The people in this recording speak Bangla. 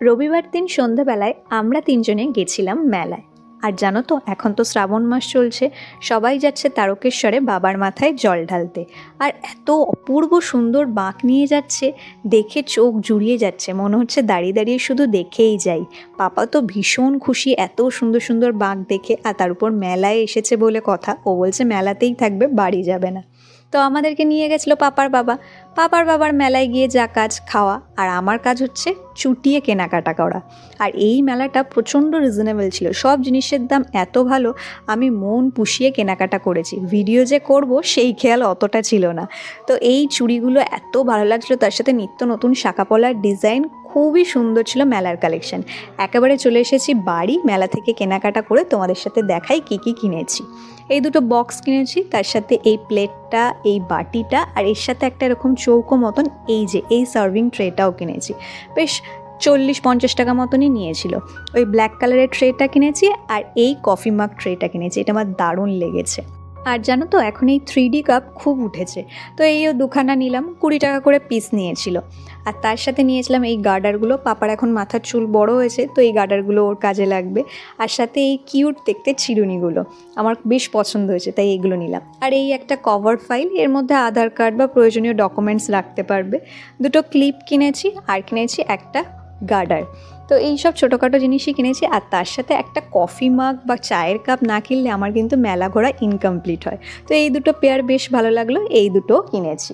রবিবার দিন সন্ধ্যাবেলায় আমরা তিনজনে গেছিলাম মেলায়। আর জানো তো, এখন তো শ্রাবণ মাস চলছে, সবাই যাচ্ছে তারকেশ্বরে বাবার মাথায় জল ঢালতে। আর এত অপূর্ব সুন্দর বাঁক নিয়ে যাচ্ছে, দেখে চোখ জুড়িয়ে যাচ্ছে, মনে হচ্ছে দাঁড়িয়ে দাঁড়িয়ে শুধু দেখেই যাই। পাপা তো ভীষণ খুশি এত সুন্দর সুন্দর বাঁক দেখে, আর তার উপর মেলায় এসেছে বলে কথা, ও বলছে মেলাতেই থাকবে, বাড়ি যাবে না। তো আমাদেরকে নিয়ে গেছিলো পাপার বাবার মেলায় গিয়ে যা কাজ খাওয়া, আর আমার কাজ হচ্ছে চুটিয়ে কেনাকাটা করা। আর এই মেলাটা প্রচণ্ড রিজনেবল ছিল, সব জিনিসের দাম এত ভালো, আমি মন পুষিয়ে কেনাকাটা করেছি। ভিডিও যে করব সেই খেয়াল অতটা ছিল না। তো এই চুড়িগুলো এত ভালো লাগছিলো, তার সাথে নিত্য নতুন শাঁকাপলার ডিজাইন, খুবই সুন্দর ছিল মেলার কালেকশন। একেবারে চলে এসেছি বাড়ি, মেলা থেকে কেনাকাটা করে তোমাদের সাথে দেখাই কী কী কিনেছি। এই দুটো বক্স কিনেছি, তার সাথে এই প্লেটটা, এই বাটিটা, আর এর সাথে একটা এরকম চৌকো মতন এই সার্ভিং ট্রেটাও কিনেছি। বেশ 40-50 টাকা মতনই নিয়েছিল। ওই ব্ল্যাক কালারের ট্রেটা কিনেছি, আর এই কফি মাগ ট্রেটা কিনেছি, এটা আমার দারুণ লেগেছে। আর জানো তো, এখন এই 3D কাপ খুব উঠেছে, তো এইও দুখানা নিলাম, 20 টাকা করে পিস নিয়েছিল। আর তার সাথে নিয়েছিলাম এই গার্ডারগুলো, পাপার এখন মাথার চুল বড় হয়েছে, তো এই গার্ডারগুলো ওর কাজে লাগবে। আর সাথে এই কিউট দেখতে চিরুনিগুলো আমার বেশ পছন্দ হয়েছে, তাই এইগুলো নিলাম। আর এই একটা কভার ফাইল, এর মধ্যে আধার কার্ড বা প্রয়োজনীয় ডকুমেন্টস রাখতে পারবে। দুটো ক্লিপ কিনেছি, আর কিনেছি একটা গার্ডার। তো এই সব ছোটোখাটো জিনিসই কিনেছি। আর তার সাথে একটা কফি মাগ বা চায়ের কাপ না কিনলে আমার কিন্তু মেলা ঘোরা ইনকমপ্লিট হয়। তো এই দুটো পেয়ার বেশ ভালো লাগলো, এই দুটো কিনেছি।